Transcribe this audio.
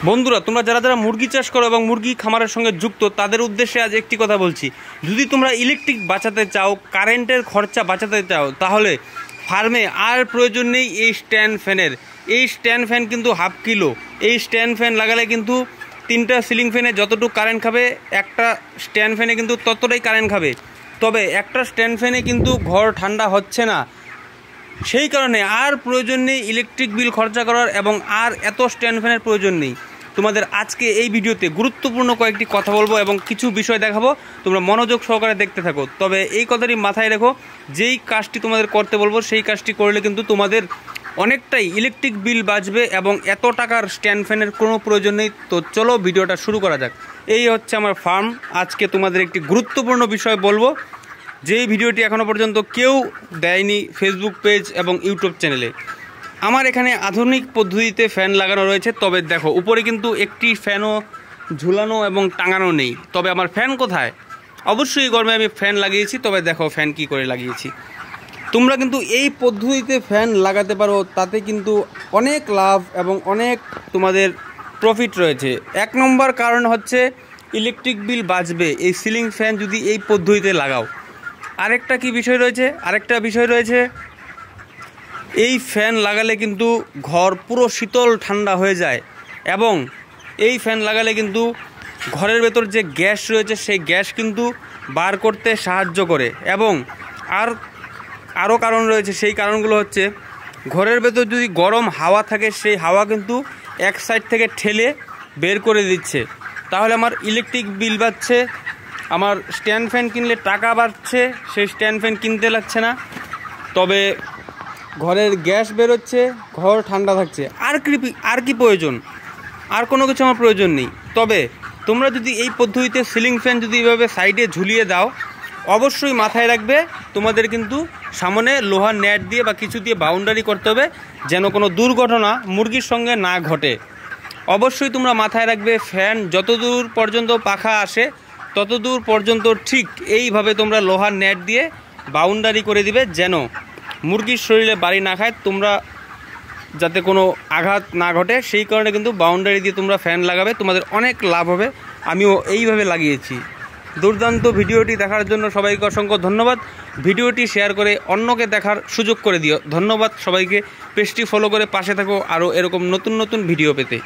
বন্ধুরা, তোমরা যারা যারা মুরগি চাষ করো এবং মুরগি খামারের সঙ্গে যুক্ত তাদের উদ্দেশ্যে আজ একটি কথা বলছি। যদি তোমরা ইলেকট্রিক বাঁচাতে চাও, কারেন্টের খরচা বাঁচাতে চাও, তাহলে ফার্মে আর প্রয়োজন নেই এই স্ট্যান্ড ফ্যানের। এই স্ট্যান্ড ফ্যান কিন্তু হাফ কিলো। এই স্ট্যান্ড ফ্যান লাগালে কিন্তু 3টা সিলিং ফ্যানে যতটুকু কারেন্ট খাবে একটা স্ট্যান্ড ফ্যানে কিন্তু ততটাই কারেন্ট খাবে। তবে একটা স্ট্যান্ড ফ্যানে কিন্তু ঘর ঠান্ডা হচ্ছে না। সেই কারণে আর প্রয়োজন নেই ইলেকট্রিক বিল খরচা করার এবং আর এত স্ট্যান্ড ফ্যানের প্রয়োজন নেই। তোমাদের আজকে এই ভিডিওতে গুরুত্বপূর্ণ কয়েকটি কথা বলবো এবং কিছু বিষয় দেখাবো, তোমরা মনোযোগ সহকারে দেখতে থাকো। তবে এই কথাটি মাথায় রেখো, যেই কাজটি তোমাদের করতে বলবো সেই কাজটি করলে কিন্তু তোমাদের অনেকটাই ইলেকট্রিক বিল বাঁচবে এবং এত টাকার স্ট্যান্ড ফ্যানের কোনো প্রয়োজন নেই। তো চলো ভিডিওটা শুরু করা যাক। এই হচ্ছে আমার ফার্ম। আজকে তোমাদের একটি গুরুত্বপূর্ণ বিষয় বলবো, যেই ভিডিওটি এখনও পর্যন্ত কেউ দেয়নি ফেসবুক পেজ এবং ইউটিউব চ্যানেলে। আমার এখানে আধুনিক পদ্ধতিতে ফ্যান লাগানো রয়েছে। তবে দেখো, উপরে কিন্তু একটি ফ্যানও ঝুলানো এবং টাঙানো নেই। তবে আমার ফ্যান কোথায়? অবশ্যই গরমে আমি ফ্যান লাগিয়েছি। তবে দেখো ফ্যান কি করে লাগিয়েছি। তোমরা কিন্তু এই পদ্ধতিতে ফ্যান লাগাতে পারো, তাতে কিন্তু অনেক লাভ এবং অনেক তোমাদের প্রফিট রয়েছে। 1 নম্বর কারণ হচ্ছে ইলেকট্রিক বিল বাঁচবে এই সিলিং ফ্যান যদি এই পদ্ধতিতে লাগাও। আরেকটা বিষয় রয়েছে, এই ফ্যান লাগালে কিন্তু ঘর পুরো শীতল ঠান্ডা হয়ে যায় এবং এই ফ্যান লাগালে কিন্তু ঘরের ভেতর যে গ্যাস রয়েছে সেই গ্যাস কিন্তু বার করতে সাহায্য করে। এবং আরও কারণ রয়েছে। সেই কারণগুলো হচ্ছে, ঘরের ভেতর যদি গরম হাওয়া থাকে সেই হাওয়া কিন্তু এক সাইড থেকে ঠেলে বের করে দিচ্ছে। তাহলে আমার ইলেকট্রিক বিল বাঁচছে, আমার স্ট্যান্ড ফ্যান কিনলে টাকা বাড়ছে, সেই স্ট্যান্ড ফ্যান কিনতে লাগছে না। তবে ঘরের গ্যাস বেরোচ্ছে, ঘর ঠান্ডা থাকছে। আর কি প্রয়োজন? আর কোনো কিছু আমার প্রয়োজন নেই। তবে তোমরা যদি এই পদ্ধতিতে সিলিং ফ্যান যদি এইভাবে সাইডে ঝুলিয়ে দাও, অবশ্যই মাথায় রাখবে তোমাদের কিন্তু সামনে লোহার নেট দিয়ে বা কিছু দিয়ে বাউন্ডারি করতে হবে, যেন কোনো দুর্ঘটনা মুরগির সঙ্গে না ঘটে। অবশ্যই তোমরা মাথায় রাখবে, ফ্যান যতদূর পর্যন্ত পাখা আসে ততদূর পর্যন্ত ঠিক এইভাবে তোমরা লোহার নেট দিয়ে বাউন্ডারি করে দিবে, যেন মুরগির শরীরে বাড়ি না খায়, তোমরা যাতে কোনো আঘাত না ঘটে। সেই কারণে কিন্তু বাউন্ডারি দিয়ে তোমরা ফ্যান লাগাবে, তোমাদের অনেক লাভ হবে। আমিও এইভাবে লাগিয়েছি। দুর্দান্ত ভিডিওটি দেখার জন্য সবাইকে অসংখ্য ধন্যবাদ। ভিডিওটি শেয়ার করে অন্যকে দেখার সুযোগ করে দিও। ধন্যবাদ সবাইকে। পেজটি ফলো করে পাশে থাকো আরও এরকম নতুন নতুন ভিডিও পেতে।